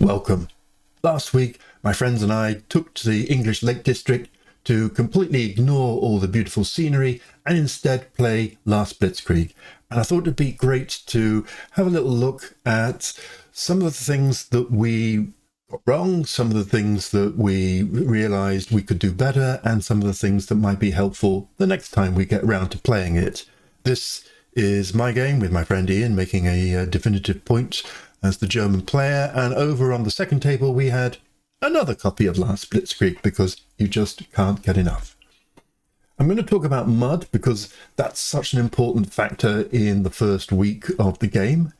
Welcome. Last week, my friends and I took to the English Lake District to completely ignore all the beautiful scenery and instead play Last Blitzkrieg. And I thought it'd be great to have a little look at some of the things that we got wrong, some of the things that we realized we could do better, and some of the things that might be helpful the next time we get around to playing it. This is my game with my friend Ian making a definitive point as the German player, and over on the second table we had another copy of Last Blitzkrieg because you just can't get enough. I'm going to talk about mud because that's such an important factor in the first week of the game,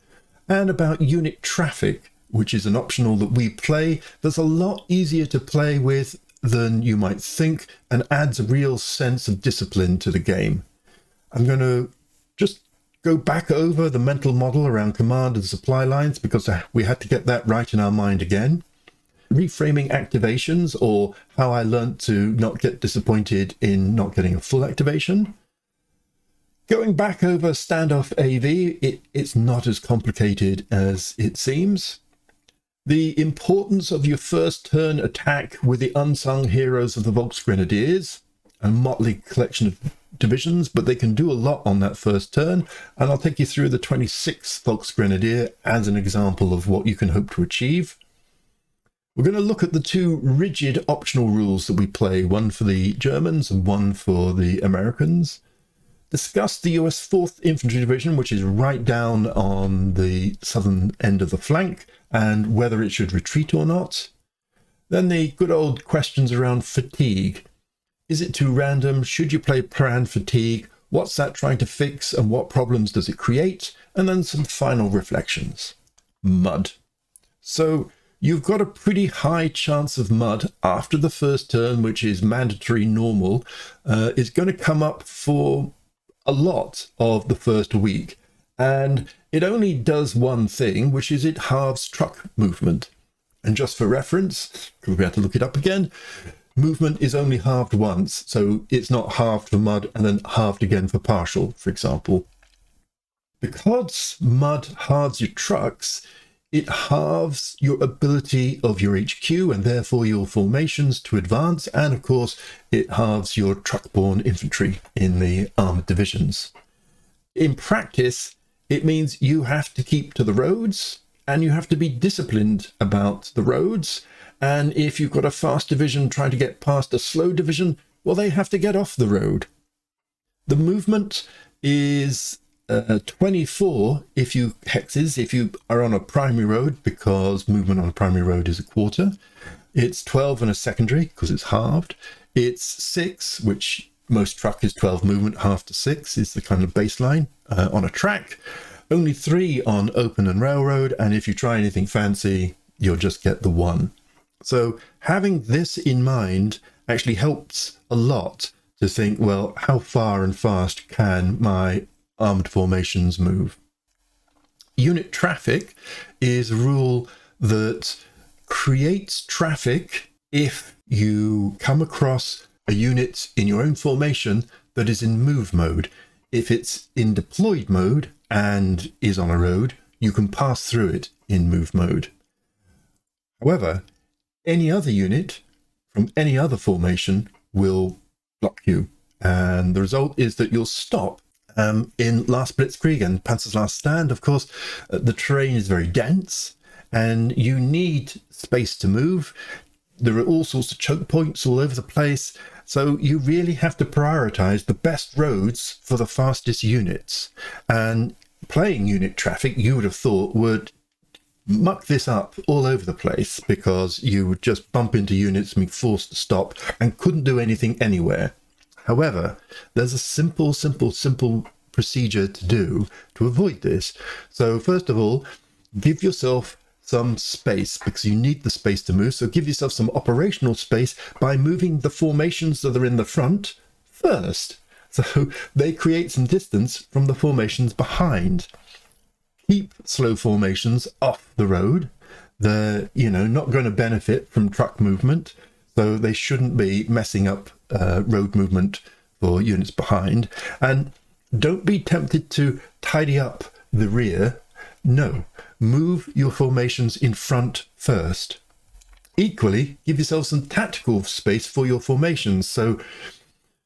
and about unit traffic, which is an optional that we play that's a lot easier to play with than you might think and adds a real sense of discipline to the game. I'm going to just go back over the mental model around command and supply lines because we had to get that right in our mind again. Reframing activations, or how I learned to not get disappointed in not getting a full activation. Going back over standoff AV, it's not as complicated as it seems. The importance of your first turn attack with the unsung heroes of the Volksgrenadiers, a motley collection of divisions, but they can do a lot on that first turn, and I'll take you through the 26th Volksgrenadier as an example of what you can hope to achieve. We're going to look at the two rigid optional rules that we play, one for the Germans and one for the Americans. Discuss the US 4th Infantry Division, which is right down on the southern end of the flank, and whether it should retreat or not. Then the good old questions around fatigue. Is it too random? Should you play planned fatigue? What's that trying to fix and what problems does it create? And then some final reflections. Mud. So you've got a pretty high chance of mud after the first turn, which is mandatory normal, is going to come up for a lot of the first week. And it only does one thing, which is it halves truck movement. And just for reference, because we have to look it up again, movement is only halved once, so it's not halved for mud and then halved again for partial, for example. Because mud halves your trucks, it halves your ability of your HQ and therefore your formations to advance, and of course it halves your truck-borne infantry in the armoured divisions. In practice, it means you have to keep to the roads and you have to be disciplined about the roads. And if you've got a fast division trying to get past a slow division, well, they have to get off the road. The movement is 24 if you are on a primary road, because movement on a primary road is a quarter. It's 12 on a secondary because it's halved. It's 6, which most truck is 12 movement, half to 6 is the kind of baseline on a track. Only 3 on open and railroad, and if you try anything fancy, you'll just get the 1. So having this in mind actually helps a lot to think, well, how far and fast can my armoured formations move? Unit traffic is a rule that creates traffic if you come across a unit in your own formation that is in move mode. If it's in deployed mode and is on a road, you can pass through it in move mode. However, any other unit from any other formation will block you. And the result is that you'll stop. In Last Blitzkrieg and Panzer's Last Stand, of course, the terrain is very dense and you need space to move. There are all sorts of choke points all over the place. So you really have to prioritize the best roads for the fastest units. And playing unit traffic, you would have thought, would muck this up all over the place because you would just bump into units and be forced to stop and couldn't do anything anywhere. However, there's a simple procedure to do to avoid this. So first of all, give yourself some space because you need the space to move. So give yourself some operational space by moving the formations that are in the front first. So they create some distance from the formations behind. Keep slow formations off the road. They're, not going to benefit from truck movement, so they shouldn't be messing up road movement for units behind. And don't be tempted to tidy up the rear. No, move your formations in front first. Equally, give yourself some tactical space for your formations. So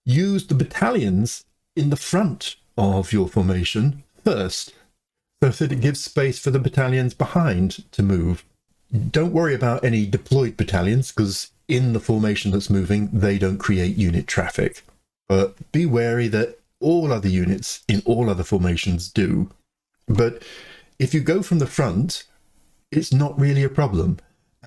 use the battalions in the front of your formation first, so that it gives space for the battalions behind to move. Don't worry about any deployed battalions, because in the formation that's moving, they don't create unit traffic. But be wary that all other units in all other formations do. But if you go from the front, it's not really a problem.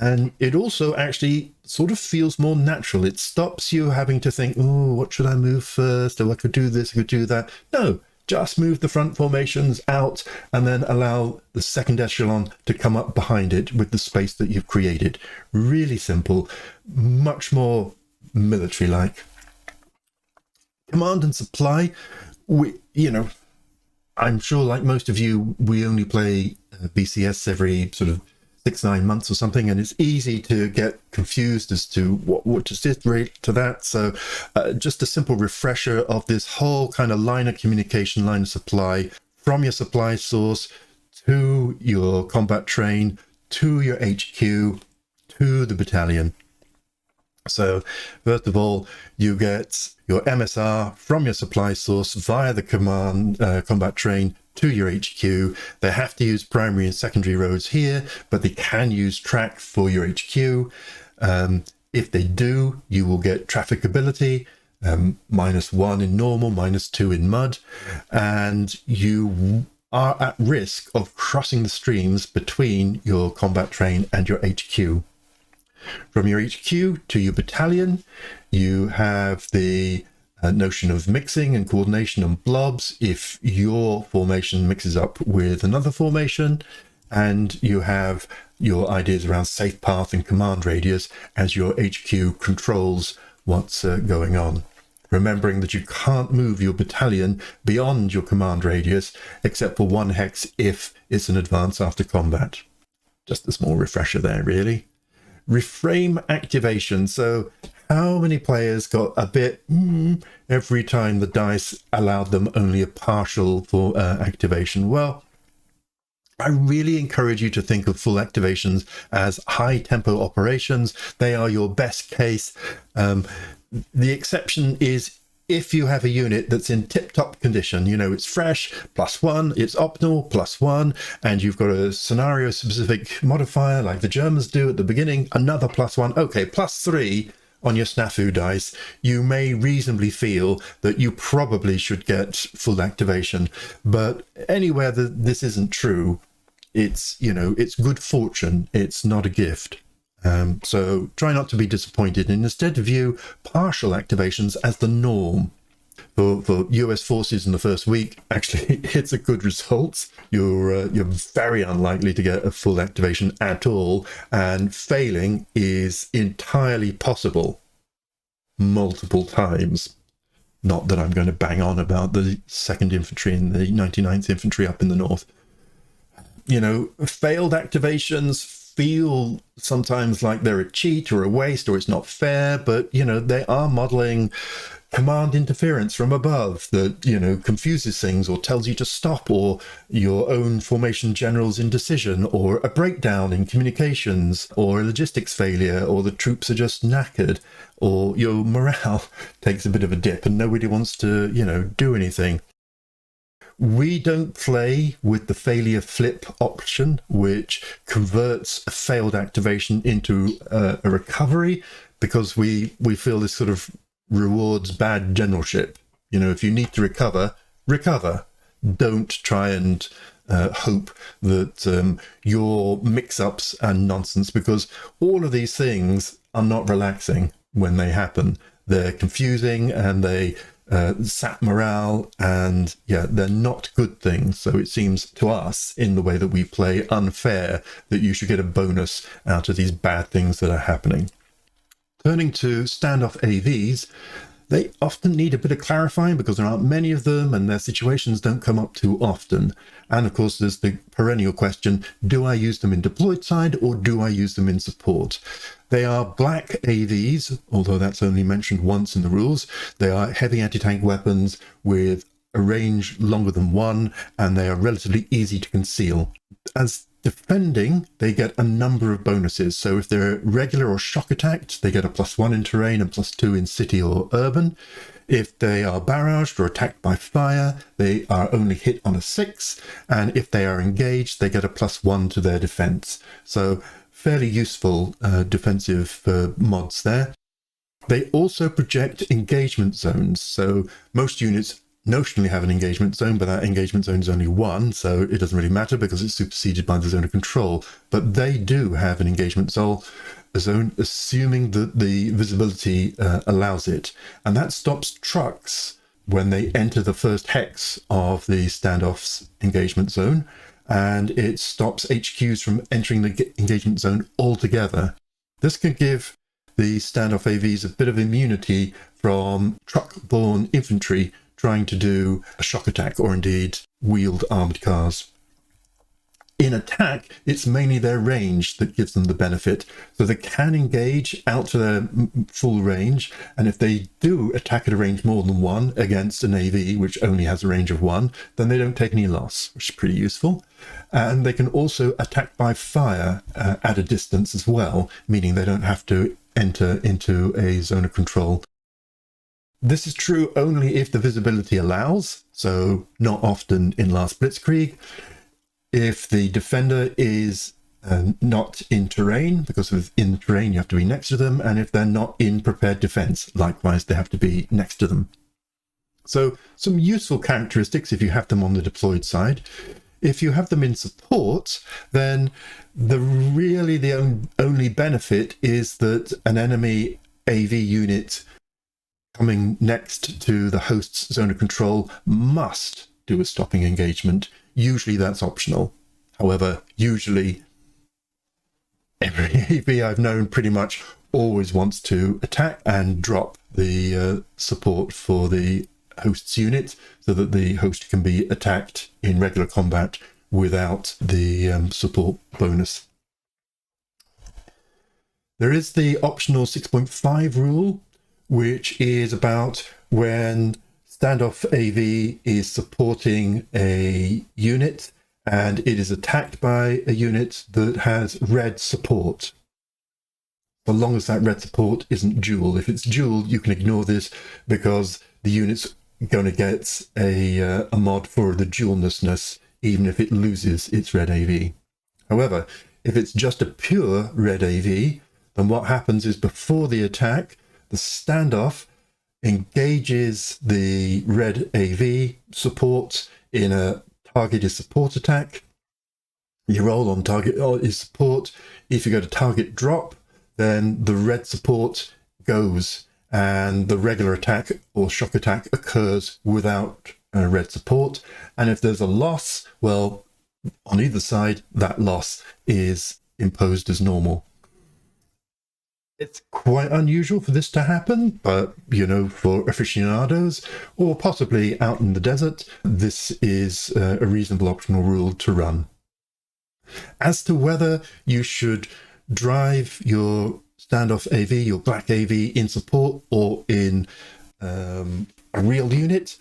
And it also actually sort of feels more natural. It stops you having to think, oh, what should I move first? Oh, I could do this, I could do that. No, just move the front formations out and then allow the second echelon to come up behind it with the space that you've created. Really simple, much more military-like. Command and supply, I'm sure like most of you, we only play BCS every sort of 6-9 months or something, and it's easy to get confused as to what does this relate to that. So just a simple refresher of this whole kind of line of communication, line of supply, from your supply source to your combat train, to your HQ, to the battalion. So first of all, you get your MSR from your supply source via the combat train to your HQ. They have to use primary and secondary roads here, but they can use track for your HQ. If they do, you will get trafficability, -1 in normal, -2 in mud, and you are at risk of crossing the streams between your combat train and your HQ. From your HQ to your battalion, you have the notion of mixing and coordination and blobs if your formation mixes up with another formation, and you have your ideas around safe path and command radius as your HQ controls what's going on. Remembering that you can't move your battalion beyond your command radius except for 1 hex if it's an advance after combat. Just a small refresher there, really. Reframe activation. So how many players got a bit every time the dice allowed them only a partial for activation? Well, I really encourage you to think of full activations as high tempo operations. They are your best case. The exception is if you have a unit that's in tip-top condition, it's fresh, +1, it's optimal, +1, and you've got a scenario-specific modifier like the Germans do at the beginning, another +1, okay, +3 on your snafu dice, you may reasonably feel that you probably should get full activation. But anywhere that this isn't true, it's good fortune, it's not a gift. So try not to be disappointed and instead view partial activations as the norm. For US forces in the first week, actually, it's a good result. You're very unlikely to get a full activation at all, and failing is entirely possible multiple times. Not that I'm going to bang on about the 2nd Infantry and the 99th Infantry up in the north. Failed activations feel sometimes like they're a cheat or a waste or it's not fair, but they are modeling command interference from above that confuses things or tells you to stop, or your own formation general's indecision, or a breakdown in communications, or a logistics failure, or the troops are just knackered, or your morale takes a bit of a dip and nobody wants to do anything. We don't play with the failure flip option, which converts a failed activation into a recovery, because we feel this sort of rewards bad generalship. If you need to recover. Don't try and hope that your mix-ups and nonsense, because all of these things are not relaxing when they happen. They're confusing and they sap morale, and they're not good things. So it seems to us, in the way that we play, unfair that you should get a bonus out of these bad things that are happening. Turning to standoff AVs, they often need a bit of clarifying because there aren't many of them and their situations don't come up too often. And of course, there's the perennial question, do I use them in deployed side or do I use them in support? They are black AVs, although that's only mentioned once in the rules. They are heavy anti-tank weapons with a range longer than 1, and they are relatively easy to conceal. As Defending, they get a number of bonuses. So if they're regular or shock attacked, they get a +1 in terrain and +2 in city or urban. If they are barraged or attacked by fire, they are only hit on a 6. And if they are engaged, they get a +1 to their defense. So fairly useful defensive mods there. They also project engagement zones. So most units notionally have an engagement zone, but that engagement zone is only 1, so it doesn't really matter because it's superseded by the zone of control. But they do have an engagement zone, assuming that the visibility allows it. And that stops trucks when they enter the first hex of the standoff's engagement zone, and it stops HQs from entering the engagement zone altogether. This can give the standoff AVs a bit of immunity from truck-borne infantry trying to do a shock attack or indeed wheeled armoured cars. In attack, it's mainly their range that gives them the benefit. So they can engage out to their full range, and if they do attack at a range more than 1 against an AV, which only has a range of 1, then they don't take any loss, which is pretty useful. And they can also attack by fire at a distance as well, meaning they don't have to enter into a zone of control. This is true only if the visibility allows, so not often in Last Blitzkrieg. If the defender is not in terrain, because in terrain you have to be next to them, and if they're not in prepared defense, likewise they have to be next to them. So some useful characteristics if you have them on the deployed side. If you have them in support, then the only benefit is that an enemy AV unit coming next to the host's zone of control must do a stopping engagement. Usually that's optional. However, usually every AV I've known pretty much always wants to attack and drop the support for the host's unit so that the host can be attacked in regular combat without the support bonus. There is the optional 6.5 rule, which is about when standoff AV is supporting a unit and it is attacked by a unit that has red support. So long as that red support isn't dual. If it's dual, you can ignore this because the unit's going to get a mod for the dualness, even if it loses its red AV. However, if it's just a pure red AV, then what happens is before the attack, the standoff engages the red AV support in a targeted support attack. You roll on target is support. If you go to target drop, then the red support goes and the regular attack or shock attack occurs without red support. And if there's a loss, well, on either side, that loss is imposed as normal. It's quite unusual for this to happen, but, you know, for aficionados or possibly out in the desert, this is a reasonable optional rule to run. As to whether you should drive your standoff AV, your black AV, in support or in a real unit,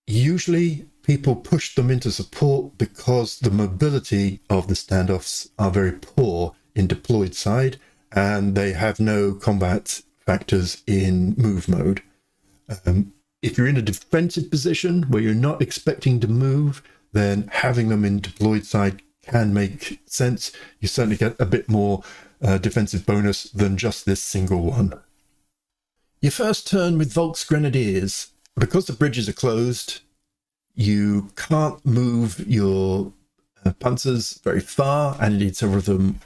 usually people push them into support because the mobility of the standoffs are very poor in deployed side, and they have no combat factors in move mode. If you're in a defensive position where you're not expecting to move, then having them in deployed side can make sense. You certainly get a bit more defensive bonus than just this single one. Your first turn with Volk's Grenadiers. Because the bridges are closed, you can't move your panzers very far, and indeed several of them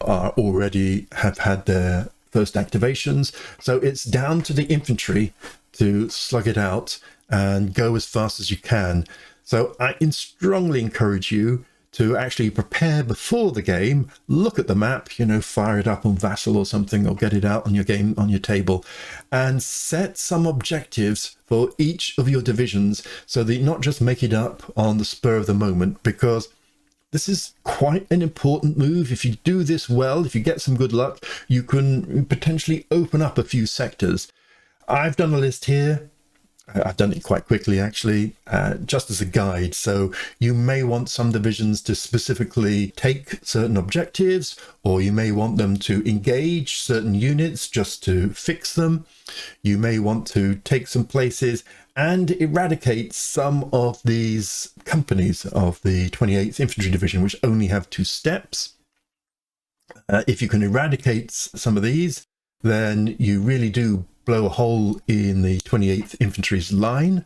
have had their first activations, so it's down to the infantry to slug it out and go as fast as you can. So I strongly encourage you to actually prepare before the game, look at the map, you know, fire it up on Vassal or something, or get it out on your table, and set some objectives for each of your divisions so that you not just make it up on the spur of the moment, because this is quite an important move. If you do this well, if you get some good luck, you can potentially open up a few sectors. I've done a list here. I've done it quite quickly, actually, just as a guide. So you may want some divisions to specifically take certain objectives, or you may want them to engage certain units just to fix them. You may want to take some places and eradicate some of these companies of the 28th Infantry Division, which only have 2 steps. If you can eradicate some of these, then you really do blow a hole in the 28th Infantry's line.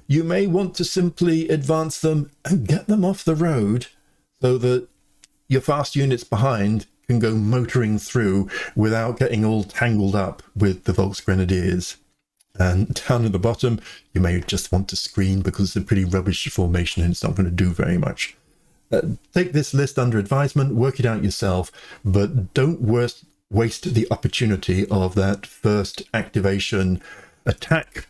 You may want to simply advance them and get them off the road so that your fast units behind can go motoring through without getting all tangled up with the Volksgrenadiers. And down at the bottom, you may just want to screen because it's a pretty rubbish formation and it's not going to do very much. Take this list under advisement, work it out yourself, but don't waste the opportunity of that first activation attack.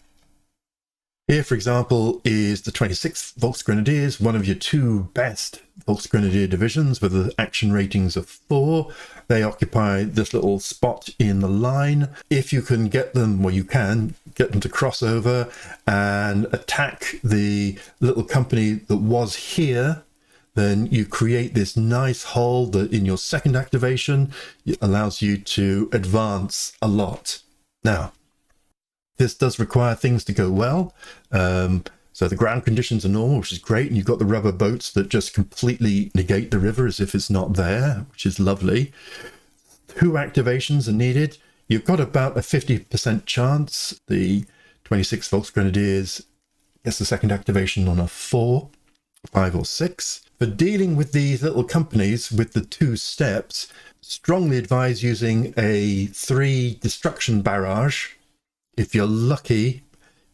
Here, for example, is the 26th Volksgrenadiers, one of your 2 best Volksgrenadier divisions with the action ratings of 4. They occupy this little spot in the line. If you can get them, well, you can get them to cross over and attack the little company that was here, then you create this nice hole that in your second activation it allows you to advance a lot. Now, this does require things to go well. So the ground conditions are normal, which is great, and you've got the rubber boats that just completely negate the river as if it's not there, which is lovely. 2 activations are needed. You've got about a 50% chance. The 26 Volksgrenadiers gets the second activation on a 4, 5 or 6. For dealing with these little companies with the 2 steps, strongly advise using a 3 destruction barrage. If you're lucky,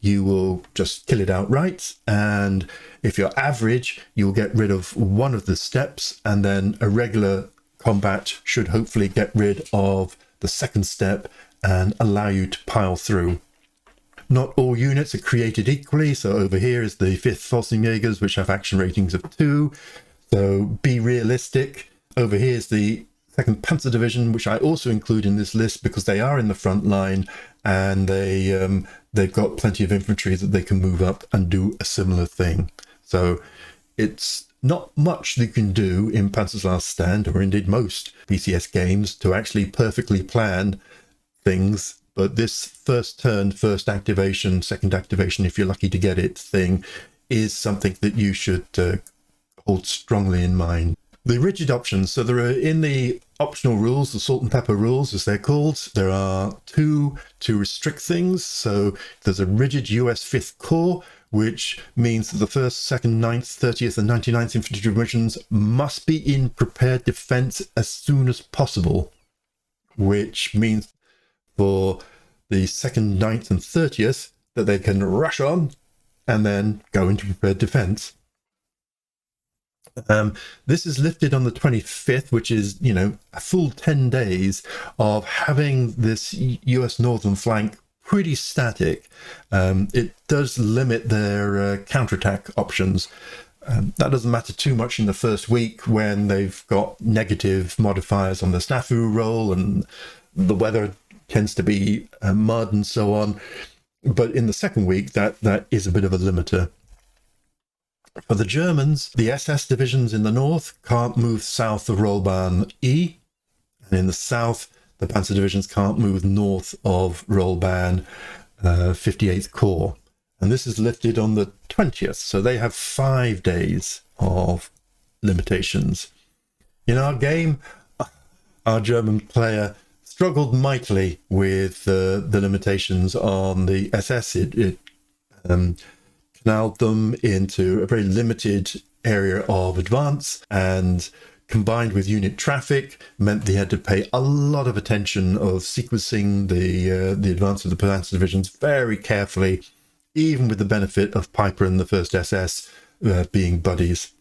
you will just kill it outright, and if you're average, you'll get rid of one of the steps, and then a regular combat should hopefully get rid of the second step and allow you to pile through. Not all units are created equally, so over here is the 5th Fallschirmjägers, which have action ratings of 2, so be realistic. Over here is the 2nd Panzer Division, which I also include in this list because they are in the front line, and they've got plenty of infantry that they can move up and do a similar thing. So it's not much you can do in Panzer's Last Stand, or indeed most BCS games, to actually perfectly plan things. But this first turn, first activation, second activation, if you're lucky to get it, thing is something that you should hold strongly in mind. The rigid options, so there are in the optional rules, the salt and pepper rules as they're called, there are 2 to restrict things. So there's a rigid US 5th Corps, which means that the 1st, 2nd, 9th, 30th and 99th Infantry Divisions must be in prepared defense as soon as possible, which means for the 2nd, 9th and 30th that they can rush on and then go into prepared defense. This is lifted on the 25th, which is, a full 10 days of having this US northern flank pretty static. It does limit their counterattack options. That doesn't matter too much in the first week when they've got negative modifiers on the snafu roll and the weather tends to be mud and so on. But in the second week, that is a bit of a limiter. For the Germans, the SS divisions in the north can't move south of Rollbahn E, and in the south, the Panzer divisions can't move north of Rollbahn 58th Corps. And this is lifted on the 20th, so they have 5 days of limitations. In our game, our German player struggled mightily with the limitations on the SS. It canaled them into a very limited area of advance, and combined with unit traffic meant they had to pay a lot of attention of sequencing the advance of the Panzer divisions very carefully, even with the benefit of Piper and the 1st SS being buddies.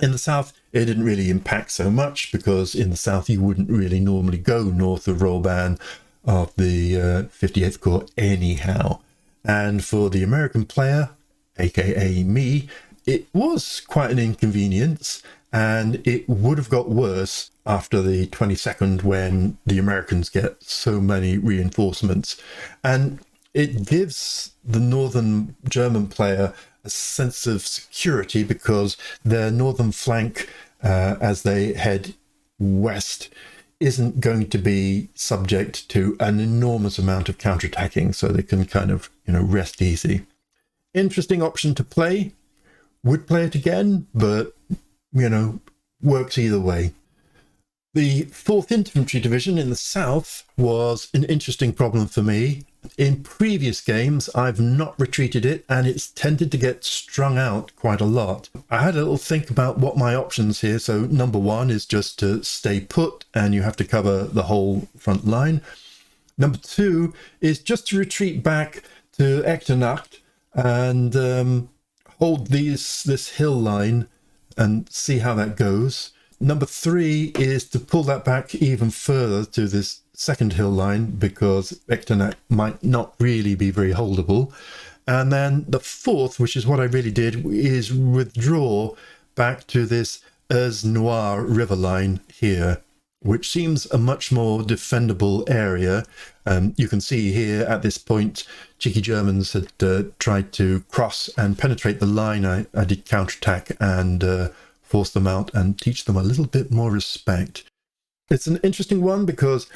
In the south, it didn't really impact so much, because in the south you wouldn't really normally go north of Rollbahn of the 58th Corps anyhow. And for the American player, aka me, it was quite an inconvenience, and it would have got worse after the 22nd when the Americans get so many reinforcements. And it gives the northern German player a sense of security because their northern flank, as they head west, isn't going to be subject to an enormous amount of counterattacking, so they can kind of, rest easy. Interesting option to play. Would play it again, but, works either way. The 4th Infantry Division in the south was an interesting problem for me. In previous games, I've not retreated it, and it's tended to get strung out quite a lot. I had a little think about what my options here. So number 1 is just to stay put, and you have to cover the whole front line. Number 2 is just to retreat back to Echternach and hold this hill line and see how that goes. Number 3 is to pull that back even further to this second hill line because Echternach might not really be very holdable. And then the 4th, which is what I really did, is withdraw back to this Euse Noire river line here, which seems a much more defendable area. You can see here at this point, cheeky Germans had tried to cross and penetrate the line. I did counterattack and force them out and teach them a little bit more respect. It's an interesting one because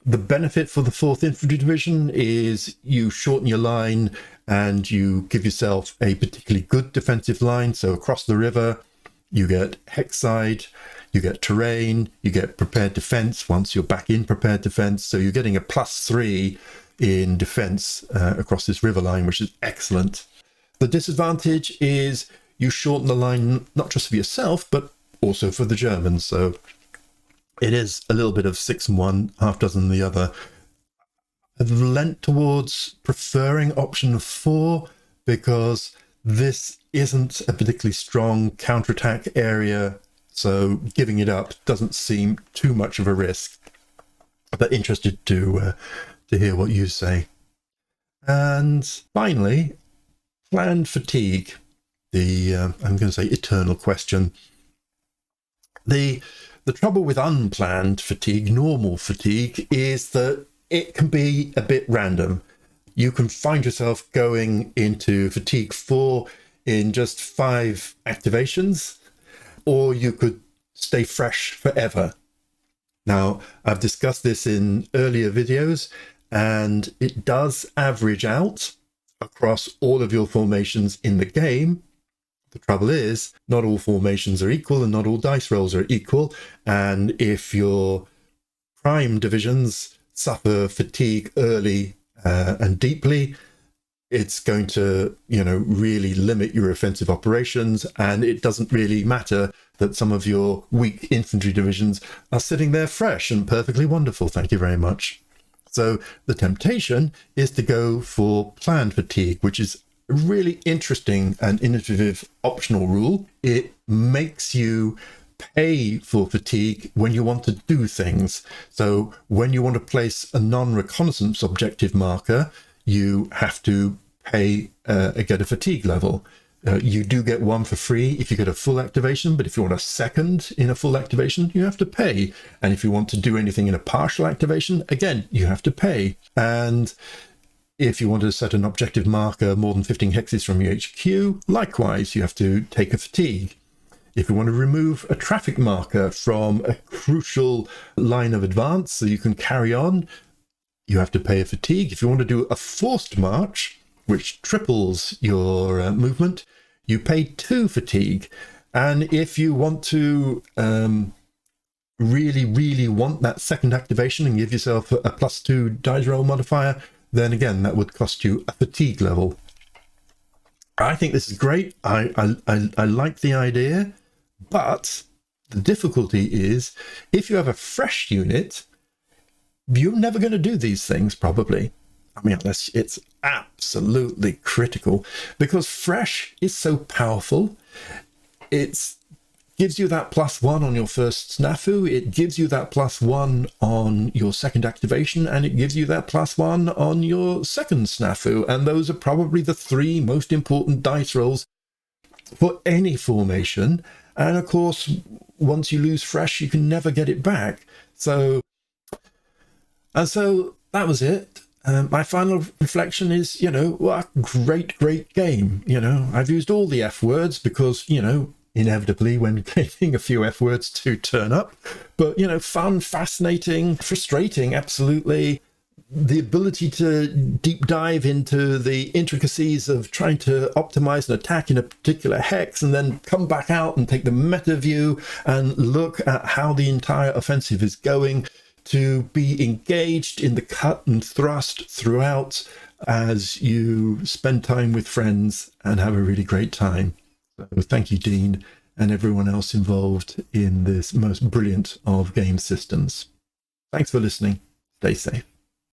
the benefit for the 4th Infantry Division is you shorten your line and you give yourself a particularly good defensive line. So across the river, you get Hexside, you get terrain, you get prepared defense once you're back in prepared defense. So you're getting a +3 in defense across this river line, which is excellent. The disadvantage is you shorten the line not just for yourself, but also for the Germans. So it is a little bit of 6 and 1, half dozen the other. I've lent towards preferring option 4 because this isn't a particularly strong counterattack area, so giving it up doesn't seem too much of a risk. But interested to hear what you say. And finally, planned fatigue. I'm going to say eternal question. The trouble with unplanned fatigue, normal fatigue, is that it can be a bit random. You can find yourself going into fatigue 4 in just 5 activations, or you could stay fresh forever. Now, I've discussed this in earlier videos, and it does average out across all of your formations in the game. The trouble is, not all formations are equal and not all dice rolls are equal. And if your prime divisions suffer fatigue early and deeply, it's going to, really limit your offensive operations. And it doesn't really matter that some of your weak infantry divisions are sitting there fresh and perfectly wonderful. Thank you very much. So the temptation is to go for planned fatigue, which is a really interesting and innovative optional rule. It makes you pay for fatigue when you want to do things. So when you want to place a non-reconnaissance objective marker, you have to pay get a fatigue level. You do get 1 for free if you get a full activation, but if you want a second in a full activation, you have to pay. And if you want to do anything in a partial activation, again, you have to pay. And if you want to set an objective marker more than 15 hexes from your HQ, likewise, you have to take a fatigue. If you want to remove a traffic marker from a crucial line of advance so you can carry on, you have to pay a fatigue. If you want to do a forced march, which triples your movement, you pay 2 fatigue. And if you want to really want that second activation and give yourself a +2 dice roll modifier, then again, that would cost you a fatigue level. I think this is great. I like the idea, but the difficulty is if you have a fresh unit, you're never going to do these things, probably. I mean, unless it's absolutely critical, because fresh is so powerful. It gives you that +1 on your first snafu, it gives you that +1 on your second activation, and it gives you that +1 on your second snafu. And those are probably the 3 most important dice rolls for any formation. And of course, once you lose fresh, you can never get it back. So that was it. My final reflection is, what a great game. I've used all the F words because, inevitably when gaming a few F words do turn up. But, fun, fascinating, frustrating, absolutely. The ability to deep dive into the intricacies of trying to optimize an attack in a particular hex and then come back out and take the meta view and look at how the entire offensive is going, to be engaged in the cut and thrust throughout as you spend time with friends and have a really great time. So thank you, Dean, and everyone else involved in this most brilliant of game systems. Thanks for listening. Stay safe.